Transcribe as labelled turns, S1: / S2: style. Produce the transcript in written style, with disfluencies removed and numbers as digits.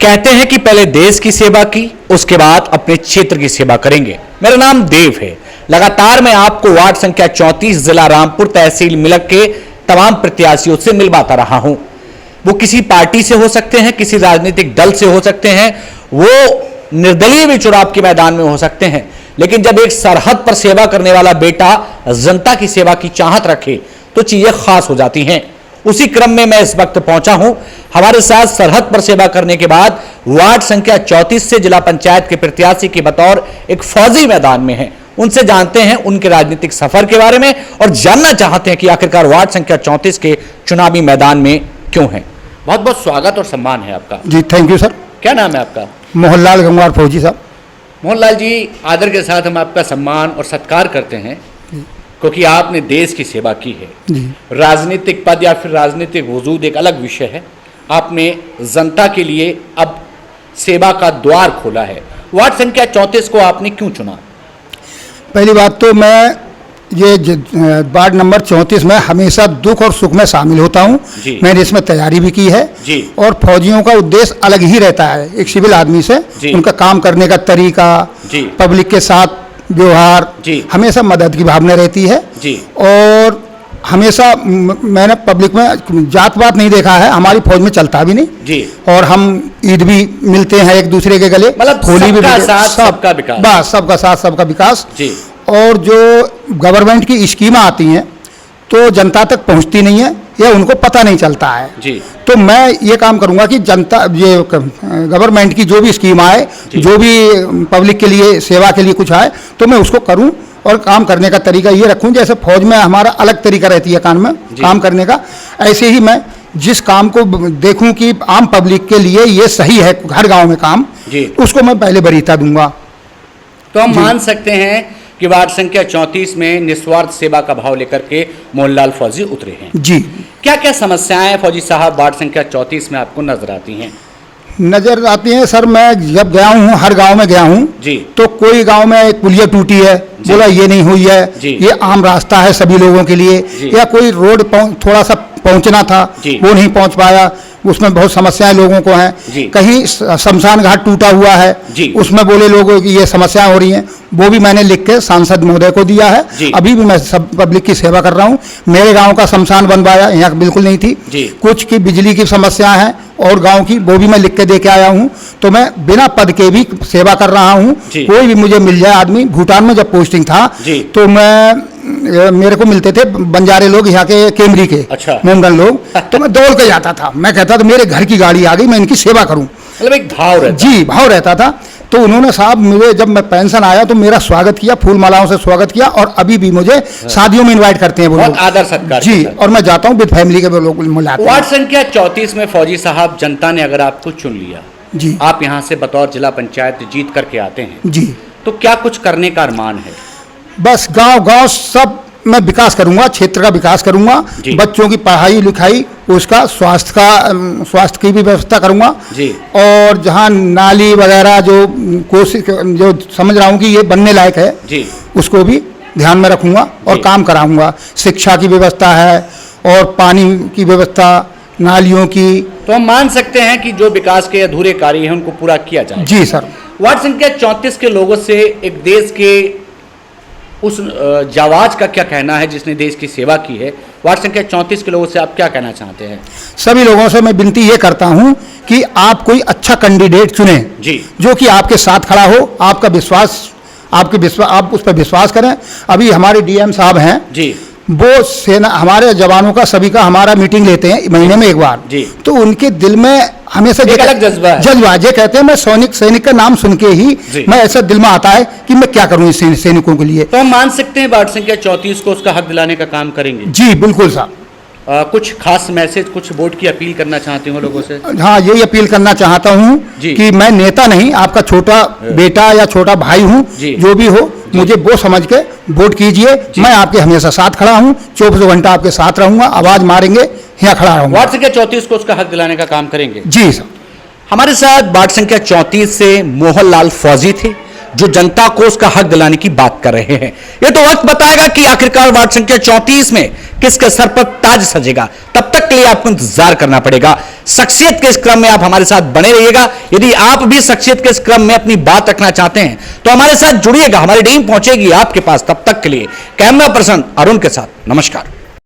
S1: कहते हैं कि पहले देश की सेवा की, उसके बाद अपने क्षेत्र की सेवा करेंगे। मेरा नाम देव है। लगातार मैं आपको वार्ड संख्या 34 जिला रामपुर तहसील मिलक के तमाम प्रत्याशियों से मिलवाता रहा हूं। वो किसी पार्टी से हो सकते हैं, किसी राजनीतिक दल से हो सकते हैं, वो निर्दलीय भी चुनाव के मैदान में हो सकते हैं, लेकिन जब एक सरहद पर सेवा करने वाला बेटा जनता की सेवा की चाहत रखे तो चीजें खास हो जाती हैं। उसी क्रम में मैं इस वक्त पहुंचा हूं। हमारे साथ सरहद पर सेवा करने के बाद वार्ड संख्या 34 से जिला पंचायत के प्रत्याशी के बतौर एक फौजी मैदान में हैं। उनसे जानते हैं उनके राजनीतिक सफर के बारे में और जानना चाहते हैं कि आखिरकार वार्ड संख्या 34 के चुनावी मैदान में क्यों हैं। बहुत बहुत स्वागत और सम्मान है आपका।
S2: जी थैंक यू सर।
S1: क्या नाम है आपका?
S2: मोहनलाल गंगवार फौजी साहब।
S1: मोहनलाल जी, आदर के साथ हम आपका सम्मान और सत्कार करते हैं क्योंकि आपने देश की सेवा की है।
S2: जी।
S1: राजनीतिक पद या फिर राजनीतिक वजूद एक अलग विषय है। आपने जनता के लिए अब सेवा का द्वार खोला है। वार्ड संख्या 34 को आपने क्यों चुना?
S2: पहली बात तो मैं ये वार्ड नंबर 34 में हमेशा दुख और सुख में शामिल होता हूँ। मैंने इसमें तैयारी भी की है
S1: जी।
S2: और फौजियों का उद्देश्य अलग ही रहता है एक सिविल आदमी से। उनका काम करने का तरीका, पब्लिक के साथ व्यवहार, हमेशा मदद की भावना रहती है
S1: जी।
S2: और हमेशा मैंने पब्लिक में जात पात नहीं देखा है, हमारी फौज में चलता भी नहीं
S1: जी।
S2: और हम ईद भी मिलते हैं एक दूसरे के गले,
S1: मतलब
S2: होली भी,
S1: सबका विकास,
S2: बस सबका साथ सबका विकास
S1: जी।
S2: और जो गवर्नमेंट की स्कीमें आती हैं तो जनता तक पहुंचती नहीं है या उनको पता नहीं चलता है
S1: जी।
S2: तो मैं ये काम करूंगा कि जनता ये गवर्नमेंट की जो भी स्कीम आए, जो भी पब्लिक के लिए सेवा के लिए कुछ आए तो मैं उसको करूं और काम करने का तरीका ये रखूं जैसे फौज में हमारा अलग तरीका रहती है काम करने का, ऐसे ही मैं जिस काम को देखूं कि आम पब्लिक के लिए ये सही है हर गांव में काम, उसको मैं पहले वरीयता दूंगा।
S1: तो हम मान सकते हैं कि वार्ड संख्या 34 में निस्वार्थ सेवा का भाव लेकर के मोहनलाल फौजी उतरे हैं।
S2: जी। क्या
S1: क्या समस्याएं फौजी साहब वार्ड संख्या 34 में आपको नजर आती हैं?
S2: नजर आती हैं सर, मैं जब गया हूँ हर गांव में गया हूँ जी। तो कोई गांव में एक पुलिया टूटी है, बोला ये नहीं हुई है, ये आम रास्ता है सभी लोगों के लिए, या कोई रोड थोड़ा सा पहुंचना था वो नहीं पहुंच पाया, उसमें बहुत समस्याएं लोगों को हैं। कहीं शमशान घाट टूटा हुआ है, उसमें बोले लोगों की ये समस्याएं हो रही हैं, वो भी मैंने लिख के सांसद महोदय को दिया है। अभी भी मैं सब पब्लिक की सेवा कर रहा हूँ। मेरे गांव का शमशान बनवाया, यहाँ बिल्कुल नहीं थी, कुछ की बिजली की समस्या है और गांव की, वो भी मैं लिख के दे के आया हूँ। तो मैं बिना पद के भी सेवा कर रहा हूँ। कोई भी मुझे मिल जाए आदमी, भूटान में जब पोस्टिंग था तो मेरे को मिलते थे बंजारे लोग यहाँ के केमरी के, मोमडन लोग, तो मैं दौड़ के जाता था। मैं कहता था मेरे घर की गाड़ी आ गई, मैं इनकी सेवा करूं।
S1: मतलब एक भाव रहता
S2: जी, भाव रहता था। तो उन्होंने साहब मुझे जब मैं पेंशन आया तो मेरा स्वागत किया, फूल मालाओं से स्वागत किया और अभी भी मुझे शादियों में इनवाइट करते हैं वो लोग,
S1: आदर सत्कार
S2: जी। और मैं जाता हूँ विद फैमिली के लोग मिलाते हैं।
S1: वार्ड संख्या 34 में फौजी साहब जनता ने अगर आपको चुन लिया जी, आप यहाँ से बतौर जिला पंचायत जीत करके आते हैं जी, तो क्या कुछ करने का अरमान है?
S2: बस गांव सब मैं विकास करूंगा, क्षेत्र का विकास करूंगा, बच्चों की पढ़ाई लिखाई, उसका स्वास्थ्य की भी व्यवस्था करूंगा जी। और जहां नाली वगैरह जो कोशिश जो समझ रहा हूं कि ये बनने लायक है जी, उसको भी ध्यान में रखूंगा और काम कराऊंगा। शिक्षा की व्यवस्था है और पानी की व्यवस्था, नालियों की।
S1: तो हम मान सकते हैं कि जो विकास के अधूरे कार्य हैं उनको पूरा किया जाए
S2: जी सर।
S1: वार्ड संख्या 34 के लोगों से एक देश के उस जावाज का क्या कहना है जिसने देश की सेवा की है? वार्ड संख्या 34 के लोगों से आप क्या कहना चाहते हैं?
S2: सभी लोगों से मैं विनती ये करता हूं कि आप कोई अच्छा कैंडिडेट चुने जी, जो कि आपके साथ खड़ा हो, आप उस पर विश्वास करें। अभी हमारे डीएम साहब हैं जी, वो सेना हमारे जवानों का सभी का हमारा मीटिंग लेते हैं महीने में एक बार जी। तो उनके दिल में हमेशा एक अलग जज्बा ये कहते हैं, मैं सैनिक का नाम सुन के ही मैं ऐसा दिल में आता है कि मैं क्या करूं इस सैनिकों के लिए।
S1: तो हम मान सकते हैं वार्ड संख्या 34 को उसका हक दिलाने का काम करेंगे
S2: जी, बिल्कुल साहब।
S1: कुछ खास मैसेज, कुछ वोट की अपील करना चाहते हो लोगों से?
S2: हाँ, यही अपील करना चाहता हूँ कि मैं नेता नहीं, आपका छोटा बेटा या छोटा भाई हूँ, जो भी हो मुझे वो समझ के वोट कीजिए। मैं आपके हमेशा साथ खड़ा हूँ, 24 घंटा आपके साथ रहूंगा, आवाज मारेंगे, यहाँ खड़ा रहूंगा।
S1: वार्ड संख्या 34 को उसका हक दिलाने का काम करेंगे
S2: जी सर।
S1: हमारे साथ वार्ड संख्या 34 से मोहनलाल फौजी थे जो जनता को उसका हक दिलाने की बात कर रहे हैं। ये तो वक्त बताएगा कि आखिरकार वार्ड संख्या 34 में किसके सर पर ताज सजेगा। तब तक के लिए आपको इंतजार करना पड़ेगा। शख्सियत के इस क्रम में आप हमारे साथ बने रहिएगा। यदि आप भी शख्सियत के इस क्रम में अपनी बात रखना चाहते हैं तो हमारे साथ जुड़िएगा, हमारी टीम पहुंचेगी आपके पास। तब तक के लिए कैमरा पर्सन अरुण के साथ नमस्कार।